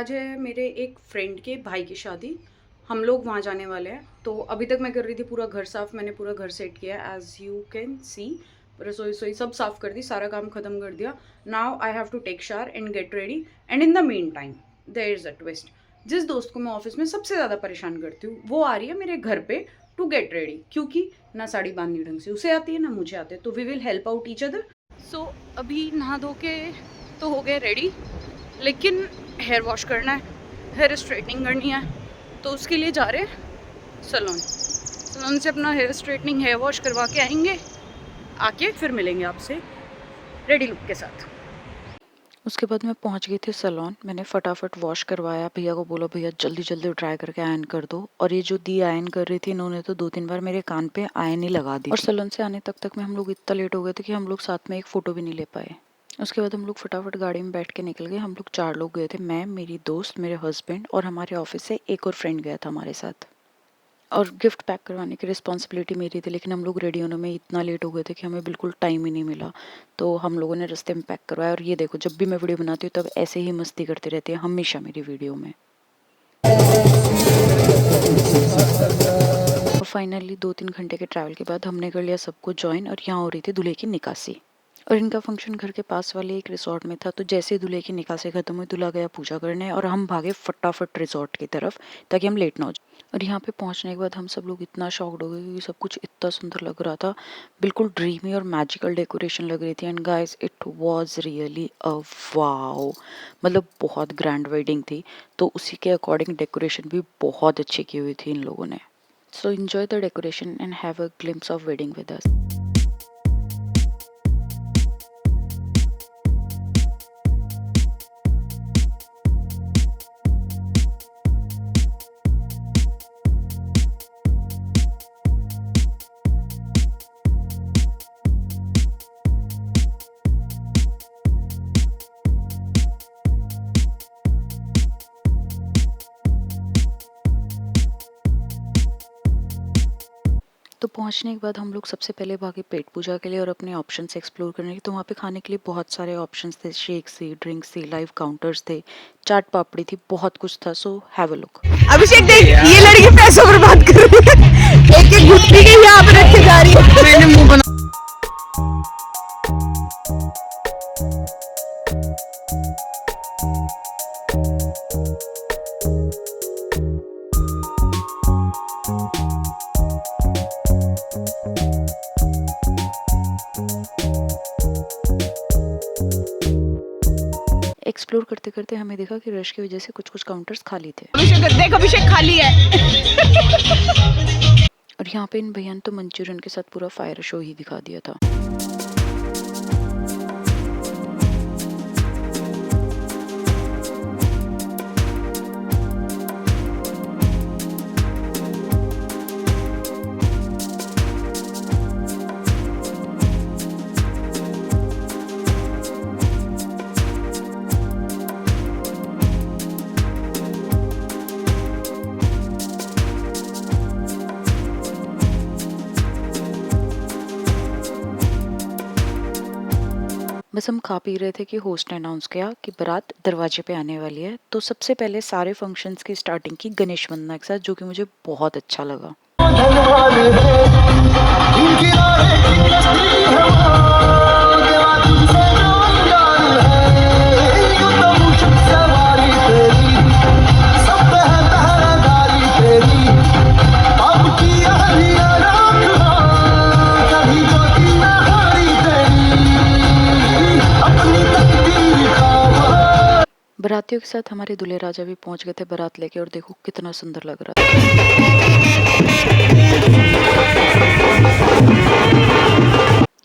आज है मेरे एक फ्रेंड के भाई की शादी। हम लोग वहाँ जाने वाले हैं। तो अभी तक मैं कर रही थी पूरा घर साफ़। मैंने पूरा घर सेट किया है एज़ यू कैन सी। रसोई वसोई सब साफ़ कर दी, सारा काम ख़त्म कर दिया। Now I have to take shower and get ready. And in the mean time there is a twist. जिस दोस्त को मैं ऑफिस में सबसे ज़्यादा परेशान करती हूँ वो आ रही है मेरे घर पे टू गेट रेडी, क्योंकि ना साड़ी बांधनी ढंग से उसे आती है ना मुझे आते, तो we will help out each other. So अभी नहा धो के तो हो गए रेडी, लेकिन हेयर वॉश करना है, हेयर स्ट्रेटनिंग करनी है, तो उसके लिए जा रहे हैं सैलून। सैलून से अपना हेयर स्ट्रेटनिंग हेयर वॉश करवा के आएंगे, आके फिर मिलेंगे आपसे रेडी लुक के साथ। उसके बाद मैं पहुंच गई थी सैलून। मैंने फटाफट वॉश करवाया, भैया को बोला भैया जल्दी जल्दी ड्राई करके आयरन कर दो। और ये जो दी आयरन कर रही थी, इन्होंने तो 2-3 बार मेरे कान पे आयरन ही लगा दी। और सैलून से आने तक में हम लोग इतना लेट हो गए थे कि हम लोग साथ में एक फ़ोटो भी नहीं ले पाए। उसके बाद हम लोग फटाफट गाड़ी में बैठ के निकल गए। हम लोग 4 लोग गए थे, मैं, मेरी दोस्त, मेरे हस्बैंड और हमारे ऑफिस से एक और फ्रेंड गया था हमारे साथ। और गिफ्ट पैक करवाने की रिस्पॉन्सिबिलिटी मेरी थी, लेकिन हम लोग रेडी होने में इतना लेट हो गए थे कि हमें बिल्कुल टाइम ही नहीं मिला। तो हम लोगों ने रास्ते में पैक करवाया। और ये देखो, जब भी मैं वीडियो बनाती हूँ तब ऐसे ही मस्ती करते रहते हैं हमेशा मेरी वीडियो में। और फाइनली 2-3 घंटे के ट्रैवल के बाद हमने कर लिया सबको ज्वाइन। और यहाँ हो रही थी दूल्हे की निकासी। और इनका फंक्शन घर के पास वाले एक रिसोर्ट में था। तो जैसे ही दूल्हे की निकासी खत्म हुई, दूल्हा गया पूजा करने और हम भागे फटाफट रिसोर्ट की तरफ ताकि हम लेट ना हो जाए। और यहाँ पे पहुँचने के बाद हम सब लोग इतना शॉक्ड हो गए क्योंकि सब कुछ इतना सुंदर लग रहा था, बिल्कुल ड्रीमी और मैजिकल डेकोरेशन लग रही थी। And guys, it was really a wow, मतलब बहुत ग्रैंड वेडिंग थी। तो उसी के अकॉर्डिंग डेकोरेशन भी बहुत अच्छी की हुई थी इन लोगों ने। सो enjoy the decoration and have a glimpse of wedding with us. तो पहुंचने के बाद हम लोग सबसे पहले भागे पेट पूजा के लिए और अपने ऑप्शंस एक्सप्लोर करने के लिए। तो वहाँ पे खाने के लिए बहुत सारे ऑप्शंस थे, शेक्स थी, ड्रिंक्स थी, लाइव काउंटर्स थे, चाट पापड़ी थी, बहुत कुछ था। So have a look. अभिषेक देख, ये लड़की पैसा बर्बाद कर रही है। एक एक गुत्थी के यहाँ पे रख के जा रही है। मैंने मुंह बना। एक्सप्लोर करते करते हमें देखा कि रश की वजह से कुछ कुछ काउंटर्स खाली थे। अभिषेक देख, अभिषेक खाली है। और यहाँ पे इन भैया ने तो मंचूरियन के साथ पूरा फायर शो ही दिखा दिया था। बस हम खा पी रहे थे कि होस्ट ने अनाउंस किया कि बारात दरवाजे पे आने वाली है। तो सबसे पहले सारे फंक्शंस की स्टार्टिंग की गणेश वंदना के साथ, जो कि मुझे बहुत अच्छा लगा। बारातियों के साथ हमारे दूल्हे राजा भी पहुंच गए थे बारात लेके। और देखो कितना सुंदर लग रहा था।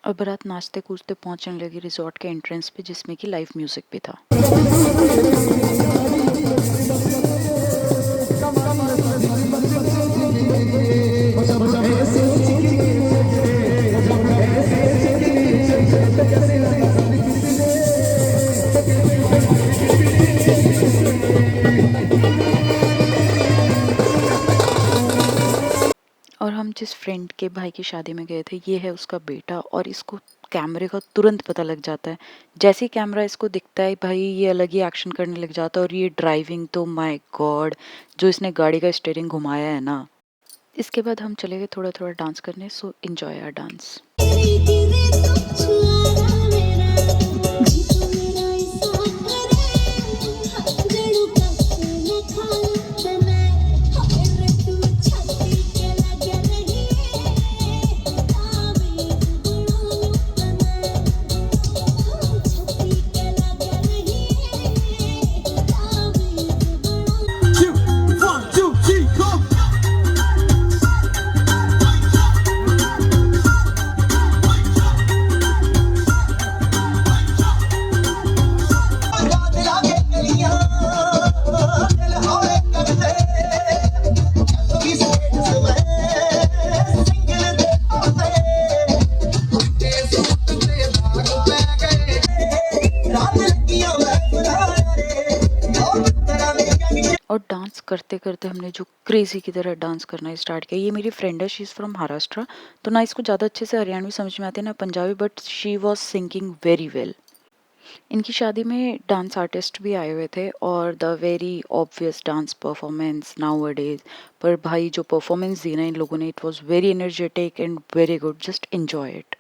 और बारात नाचते कूदते पहुंचने लगी रिजॉर्ट के एंट्रेंस पे, जिसमें कि लाइव म्यूजिक भी था। और हम जिस जिस फ्रेंड के भाई की शादी में गए थे, ये है उसका बेटा और इसको कैमरे का तुरंत पता लग जाता है। जैसे ही कैमरा इसको दिखता है भाई ये अलग ही एक्शन करने लग जाता है और ये ड्राइविंग तो माय गॉड, जो इसने गाड़ी का स्टीयरिंग घुमाया है ना। इसके बाद हम चले गए थोड़ा-थोड़ा डांस करने, सो एन्जॉय आवर डांस। और डांस करते-करते हमने जो क्रेज़ी की तरह डांस करना स्टार्ट किया। ये मेरी फ्रेंड है, शी इज़ फ्रॉम महाराष्ट्र, तो ना इसको ज़्यादा अच्छे से हरियाणवी समझ में आती है ना Punjabi, but she was singing very well. इनकी शादी में डांस आर्टिस्ट भी आए हुए थे और the very obvious dance performance nowadays, पर भाई जो परफॉर्मेंस दी ना इन लोगों ने, it was very energetic and very good, just enjoy it.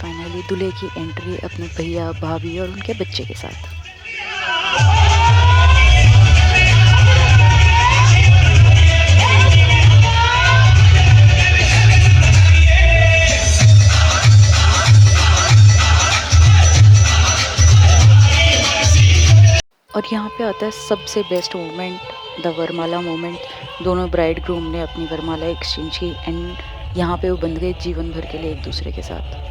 Finally दूल्हे की एंट्री अपने भैया भाभी और उनके बच्चे के साथ। और यहाँ पे आता है सबसे बेस्ट मोमेंट, द वरमाला मोमेंट। दोनों ब्राइड ग्रूम ने अपनी वरमाला एक्सचेंज की एंड यहाँ पे वो बंध गए जीवन भर के लिए एक दूसरे के साथ।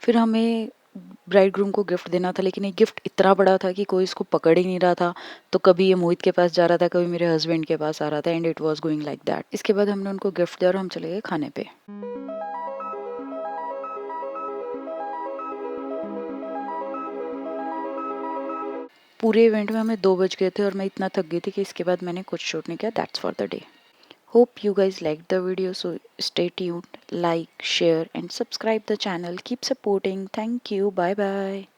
फिर हमें ब्राइड ग्रूम को गिफ्ट देना था, लेकिन ये गिफ्ट इतना बड़ा था कि कोई इसको पकड़ ही नहीं रहा था। तो कभी ये मोहित के पास जा रहा था, कभी मेरे हस्बैंड के पास आ रहा था, and it was going like that. इसके बाद हमने उनको गिफ्ट दिया और हम चले गए खाने पे। पूरे इवेंट में हमें 2 बज गए थे और मैं इतना थक गई थी कि इसके बाद मैंने कुछ शूट नहीं किया। That's for the day. Hope you guys liked the video, so stay tuned, like, share and subscribe the channel. Keep supporting. Thank you. Bye bye.